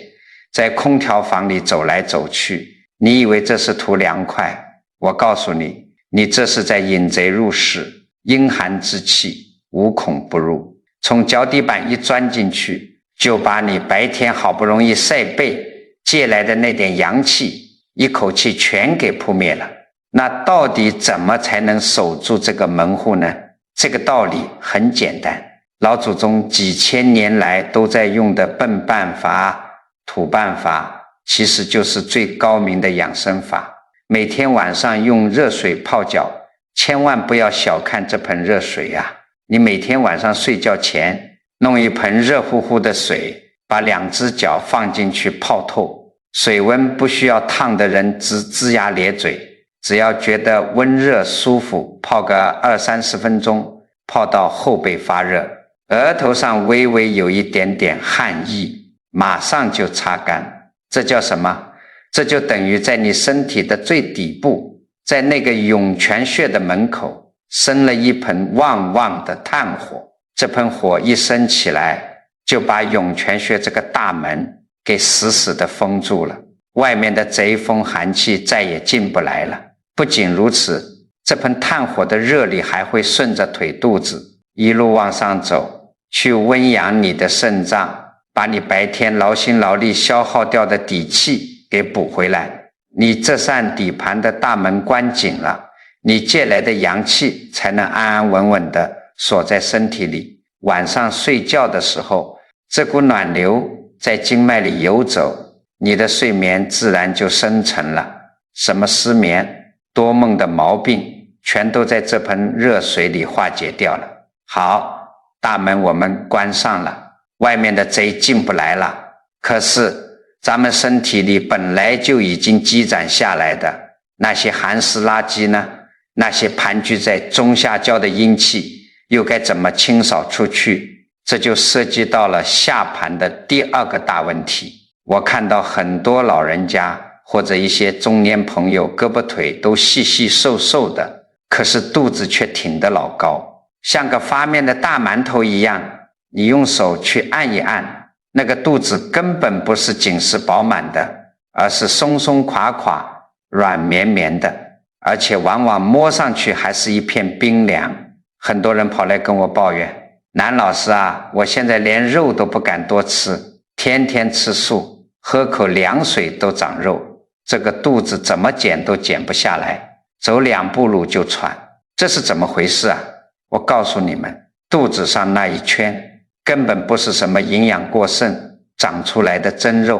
在空调房里走来走去。你以为这是图凉快？我告诉你，你这是在引贼入室，阴寒之气无孔不入，从脚底板一钻进去，就把你白天好不容易晒背借来的那点阳气一口气全给扑灭了。那到底怎么才能守住这个门户呢？这个道理很简单，老祖宗几千年来都在用的笨办法、土办法，其实就是最高明的养生法。每天晚上用热水泡脚，千万不要小看这盆热水啊！你每天晚上睡觉前弄一盆热乎乎的水，把2只脚放进去泡透，水温不需要烫的人龇牙咧嘴，只要觉得温热舒服，泡个20-30分钟，泡到后背发热，额头上微微有一点点汗意，马上就擦干。这叫什么？这就等于在你身体的最底部，在那个涌泉穴的门口生了一盆旺旺的炭火。这盆火一升起来，就把涌泉穴这个大门给死死地封住了，外面的贼风寒气再也进不来了。不仅如此，这盆炭火的热力还会顺着腿肚子一路往上走，去温养你的肾脏，把你白天劳心劳力消耗掉的底气给补回来。你这扇底盘的大门关紧了，你借来的阳气才能安安稳稳地锁在身体里。晚上睡觉的时候，这股暖流在经脉里游走，你的睡眠自然就深沉了。什么失眠、多梦的毛病，全都在这盆热水里化解掉了。好，大门我们关上了，外面的贼进不来了。可是咱们身体里本来就已经积攒下来的那些寒湿垃圾呢，那些盘踞在中下焦的阴气又该怎么清扫出去？这就涉及到了下盘的第二个大问题。我看到很多老人家或者一些中年朋友胳膊腿都细细瘦瘦的，可是肚子却挺得老高，像个发面的大馒头一样，你用手去按一按，那个肚子根本不是紧实饱满的，而是松松垮垮软绵绵的，而且往往摸上去还是一片冰凉。很多人跑来跟我抱怨，南老师啊，我现在连肉都不敢多吃，天天吃素，喝口凉水都长肉，这个肚子怎么减都减不下来，走2步路就喘，这是怎么回事啊？我告诉你们，肚子上那一圈根本不是什么营养过剩长出来的真肉，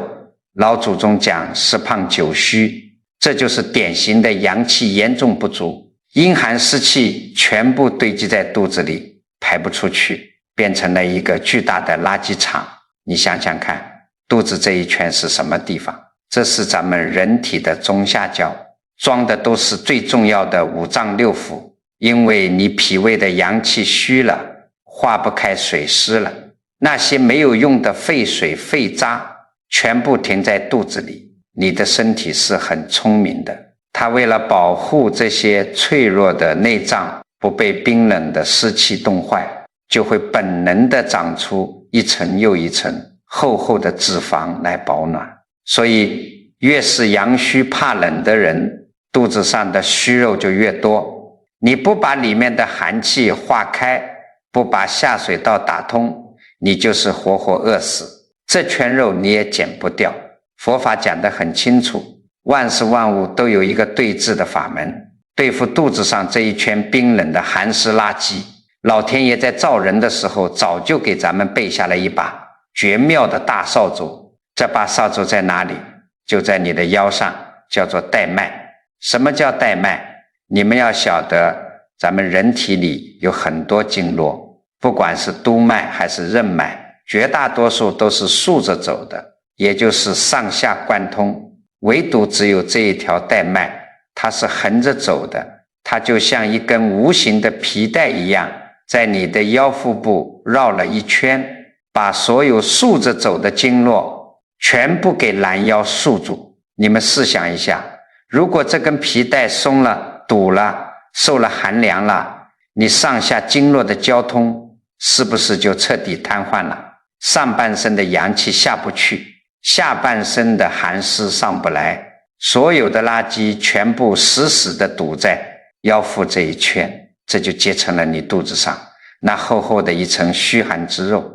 老祖宗讲10胖9虚，这就是典型的阳气严重不足，阴寒湿气全部堆积在肚子里，排不出去，变成了一个巨大的垃圾场。你想想看，肚子这一圈是什么地方？这是咱们人体的中下焦，装的都是最重要的5脏6腑。因为你脾胃的阳气虚了，化不开水湿了，那些没有用的废水废渣全部停在肚子里。你的身体是很聪明的，它为了保护这些脆弱的内脏不被冰冷的湿气冻坏，就会本能地长出一层又一层厚厚的脂肪来保暖。所以越是阳虚怕冷的人，肚子上的虚肉就越多。你不把里面的寒气化开，不把下水道打通，你就是活活饿死，这圈肉你也减不掉。佛法讲得很清楚，万事万物都有一个对治的法门，对付肚子上这一圈冰冷的寒湿垃圾，老天爷在造人的时候早就给咱们备下了一把绝妙的大扫帚。这把扫帚在哪里？就在你的腰上，叫做带脉。什么叫带脉？你们要晓得，咱们人体里有很多经络，不管是督脉还是任脉，绝大多数都是竖着走的，也就是上下贯通，唯独只有这一条带脉，它是横着走的，它就像一根无形的皮带一样，在你的腰腹部绕了一圈，把所有竖着走的经络全部给拦腰束住。你们试想一下，如果这根皮带松了堵了，受了寒凉了，你上下经络的交通是不是就彻底瘫痪了？上半身的阳气下不去，下半身的寒湿上不来，所有的垃圾全部死死地堵在腰腹这一圈，这就结成了你肚子上那厚厚的一层虚寒之肉。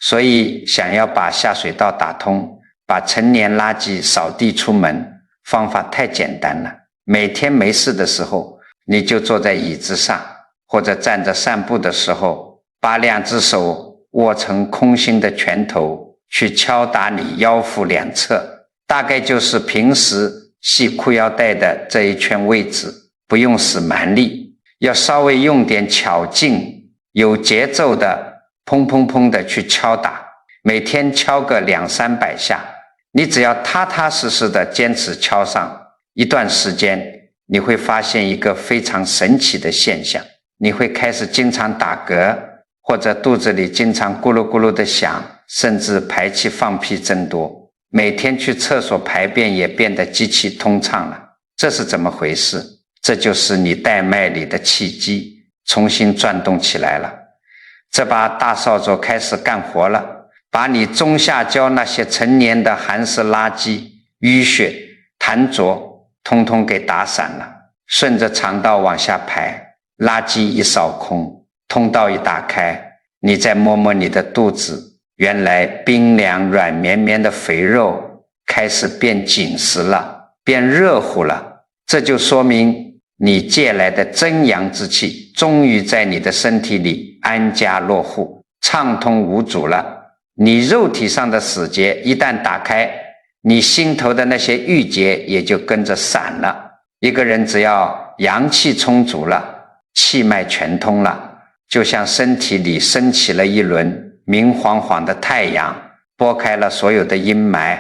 所以想要把下水道打通，把陈年垃圾扫地出门，方法太简单了。每天没事的时候，你就坐在椅子上，或者站着散步的时候，把2只手握成空心的拳头，去敲打你腰腹两侧，大概就是平时系裤腰带的这一圈位置，不用使蛮力，要稍微用点巧劲，有节奏的砰砰砰的去敲打，每天敲个200-300下，你只要踏踏实实的坚持敲上一段时间，你会发现一个非常神奇的现象，你会开始经常打嗝，或者肚子里经常咕噜咕噜的响，甚至排气放屁增多，每天去厕所排便也变得极其通畅了。这是怎么回事？这就是你带脉里的气机重新转动起来了。这把大扫帚开始干活了，把你中下焦那些陈年的寒湿垃圾、淤血、痰浊通通给打散了，顺着肠道往下排，垃圾一扫空，通道一打开，你再摸摸你的肚子，原来冰凉软绵绵的肥肉开始变紧实了，变热乎了。这就说明你借来的真阳之气终于在你的身体里安家落户，畅通无阻了。你肉体上的死结一旦打开，你心头的那些郁结也就跟着散了。一个人只要阳气充足了，气脉全通了，就像身体里升起了一轮明晃晃的太阳，拨开了所有的阴霾，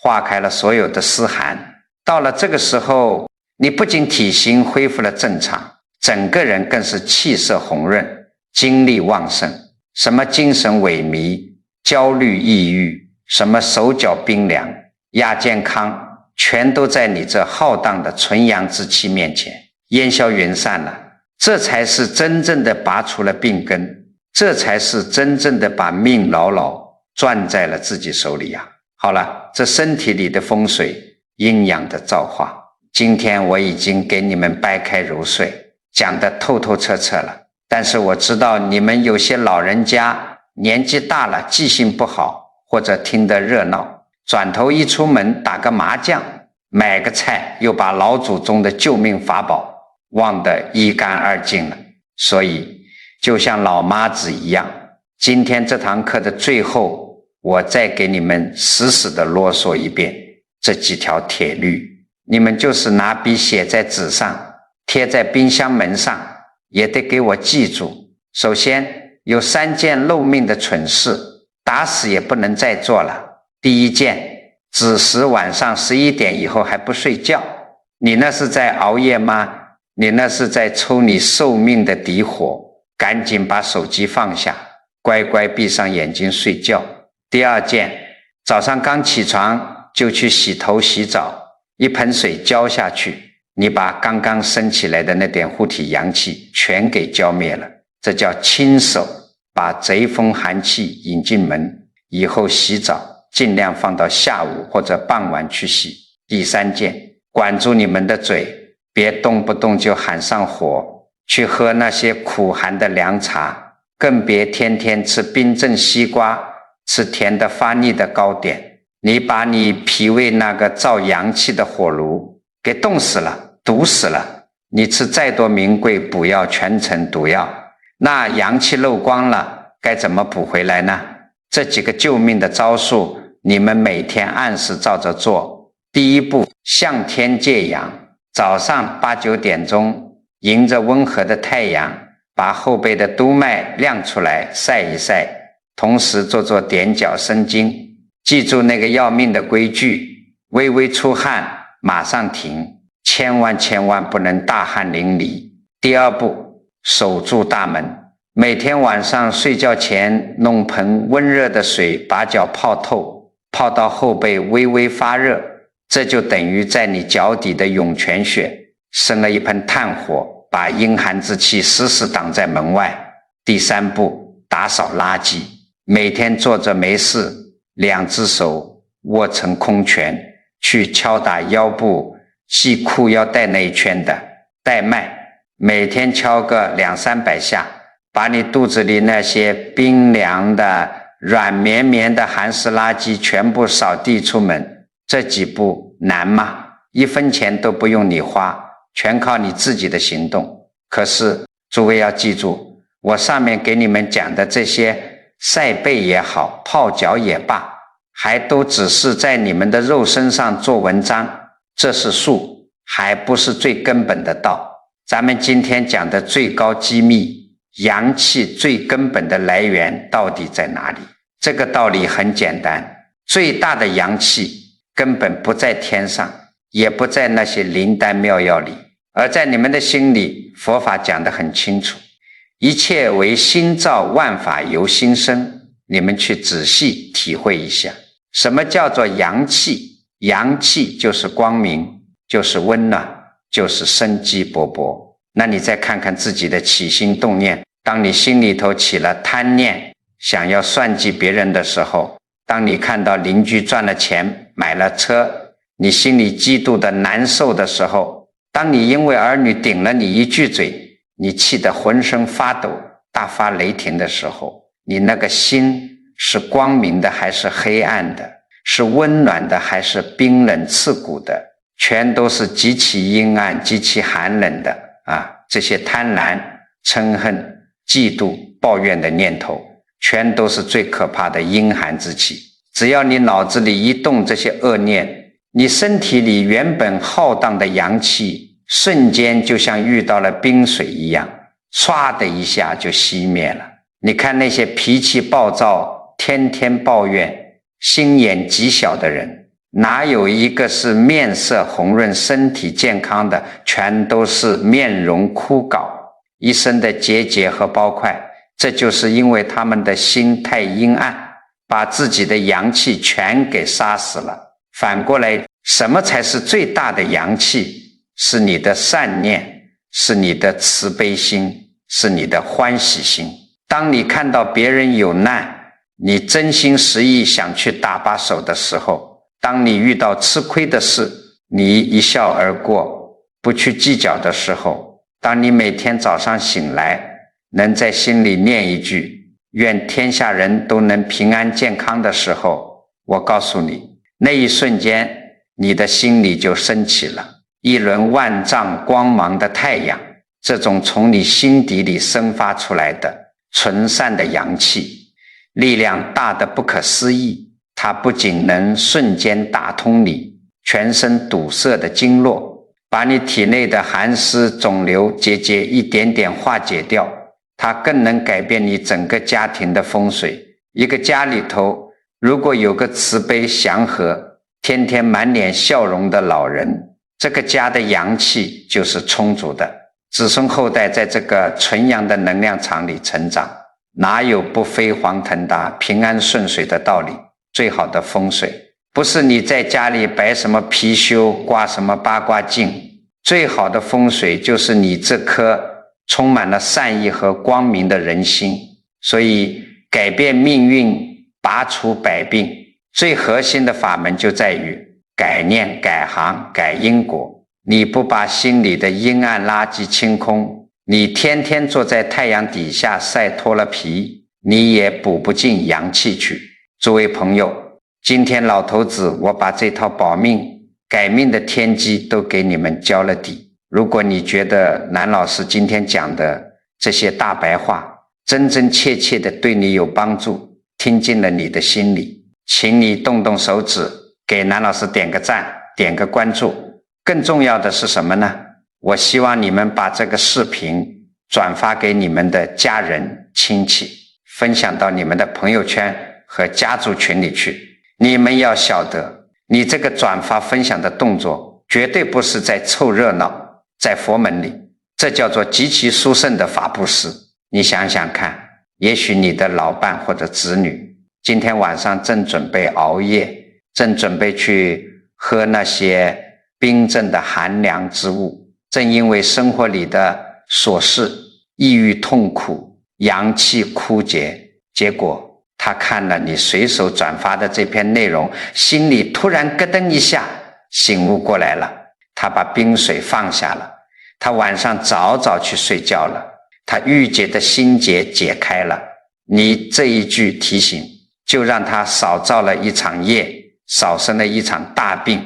化开了所有的湿寒。到了这个时候，你不仅体型恢复了正常，整个人更是气色红润，精力旺盛，什么精神萎靡、焦虑、抑郁，什么手脚冰凉、亚健康，全都在你这浩荡的纯阳之气面前烟消云散了。这才是真正的拔除了病根，这才是真正的把命牢牢攥在了自己手里啊。好了，这身体里的风水阴阳的造化，今天我已经给你们掰开揉碎，讲得透透彻彻了。但是我知道你们有些老人家年纪大了，记性不好，或者听得热闹，转头一出门打个麻将，买个菜，又把老祖宗的救命法宝忘得一干二净了。所以就像老妈子一样，今天这堂课的最后，我再给你们死死地啰嗦一遍这几条铁律，你们就是拿笔写在纸上，贴在冰箱门上，也得给我记住。首先有3件漏命的蠢事，打死也不能再做了。第一件，子时晚上11点以后还不睡觉，你那是在熬夜吗？你那是在抽你寿命的底火，赶紧把手机放下，乖乖闭上眼睛睡觉。第二件，早上刚起床就去洗头洗澡，一盆水浇下去，你把刚刚升起来的那点护体阳气全给浇灭了，这叫亲手把贼风寒气引进门。以后洗澡尽量放到下午或者傍晚去洗。第三件，管住你们的嘴，别动不动就喊上火去喝那些苦寒的凉茶，更别天天吃冰镇西瓜，吃甜的发腻的糕点。你把你脾胃那个造阳气的火炉给冻死了，毒死了，你吃再多名贵补药全成毒药，那阳气漏光了，该怎么补回来呢？这几个救命的招数，你们每天按时照着做。第一步，向天借阳，早上8、9点钟，迎着温和的太阳，把后背的督脉亮出来晒一晒，同时做做点脚生津。记住那个要命的规矩，微微出汗马上停，千万不能大汗淋漓。第二步，守住大门，每天晚上睡觉前弄盆温热的水把脚泡透，泡到后背微微发热，这就等于在你脚底的涌泉穴生了一盆炭火，把阴寒之气死死挡在门外。第三步，打扫垃圾，每天坐着没事，2只手握成空拳，去敲打腰部系裤腰带那一圈的带脉，每天敲个200、300下，把你肚子里那些冰凉的软绵绵的寒湿垃圾全部扫地出门。这几步难吗？1分钱都不用你花，全靠你自己的行动。可是诸位要记住，我上面给你们讲的这些晒背也好，泡脚也罢，还都只是在你们的肉身上做文章，这是术，还不是最根本的道。咱们今天讲的最高机密，阳气最根本的来源到底在哪里？这个道理很简单，最大的阳气根本不在天上，也不在那些灵丹妙药里，而在你们的心里。佛法讲得很清楚，一切为心造，万法由心生。你们去仔细体会一下，什么叫做阳气？阳气就是光明，就是温暖，就是生机勃勃。那你再看看自己的起心动念，当你心里头起了贪念，想要算计别人的时候，当你看到邻居赚了钱买了车，你心里嫉妒的难受的时候，当你因为儿女顶了你一句嘴，你气得浑身发抖，大发雷霆的时候，你那个心是光明的还是黑暗的？是温暖的还是冰冷刺骨的？全都是极其阴暗、极其寒冷的啊！这些贪婪、嗔恨、嫉妒、抱怨的念头，全都是最可怕的阴寒之气。只要你脑子里一动这些恶念，你身体里原本浩荡的阳气瞬间就像遇到了冰水一样，唰的一下就熄灭了。你看那些脾气暴躁、天天抱怨、心眼极小的人，哪有一个是面色红润、身体健康的，全都是面容枯槁，一身的结节和包块。这就是因为他们的心太阴暗，把自己的阳气全给杀死了。反过来，什么才是最大的阳气？是你的善念，是你的慈悲心，是你的欢喜心。当你看到别人有难，你真心实意想去搭把手的时候，当你遇到吃亏的事，你一笑而过，不去计较的时候，当你每天早上醒来能在心里念一句愿天下人都能平安健康的时候，我告诉你，那一瞬间你的心里就升起了一轮万丈光芒的太阳。这种从你心底里生发出来的纯善的阳气，力量大得不可思议。它不仅能瞬间打通你全身堵塞的经络，把你体内的寒湿肿瘤结节一点点化解掉，它更能改变你整个家庭的风水。一个家里头如果有个慈悲祥和、天天满脸笑容的老人，这个家的阳气就是充足的，子孙后代在这个纯阳的能量场里成长，哪有不飞黄腾达、平安顺水的道理？最好的风水不是你在家里摆什么貔貅、挂什么八卦镜，最好的风水就是你这颗充满了善意和光明的人心。所以改变命运、拔除百病，最核心的法门就在于改念、改行、改因果。你不把心里的阴暗垃圾清空，你天天坐在太阳底下晒脱了皮，你也补不进阳气去。诸位朋友，今天老头子我把这套保命改命的天机都给你们交了底。如果你觉得南老师今天讲的这些大白话真真切切的对你有帮助，听进了你的心里，请你动动手指给南老师点个赞，点个关注。更重要的是什么呢？我希望你们把这个视频转发给你们的家人亲戚，分享到你们的朋友圈和家族群里去。你们要晓得，你这个转发分享的动作绝对不是在凑热闹，在佛门里这叫做极其殊胜的法布施。你想想看，也许你的老伴或者子女今天晚上正准备熬夜，正准备去喝那些冰镇的寒凉之物，正因为生活里的琐事抑郁痛苦，阳气枯竭，结果他看了你随手转发的这篇内容，心里突然咯噔一下醒悟过来了，他把冰水放下了，他晚上早早去睡觉了，他郁结的心结解开了。你这一句提醒就让他少造了一场业，少生了一场大病，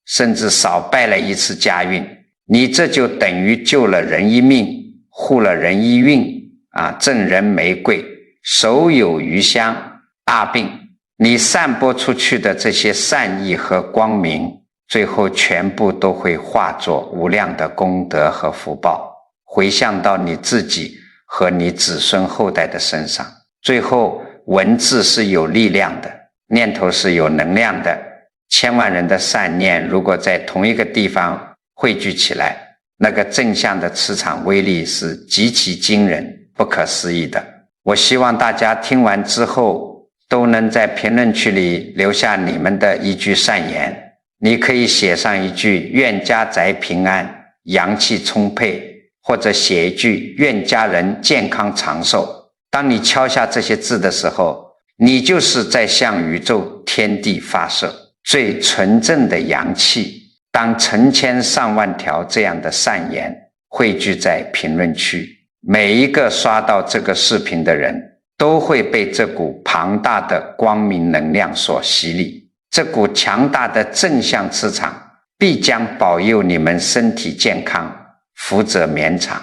甚至少败了一次家运。你这就等于救了人一命，护了人一运啊！赠人玫瑰，手有余香。大病你散播出去的这些善意和光明，最后全部都会化作无量的功德和福报，回向到你自己和你子孙后代的身上。最后文字是有力量的，念头是有能量的，千万人的善念如果在同一个地方汇聚起来，那个正向的磁场威力是极其惊人、不可思议的。我希望大家听完之后都能在评论区里留下你们的一句善言。你可以写上一句愿家宅平安，阳气充沛，或者写一句愿家人健康长寿。当你敲下这些字的时候，你就是在向宇宙天地发射最纯正的阳气。当成千上万条这样的善言汇聚在评论区，每一个刷到这个视频的人都会被这股庞大的光明能量所洗礼，这股强大的正向磁场必将保佑你们身体健康，福泽绵长。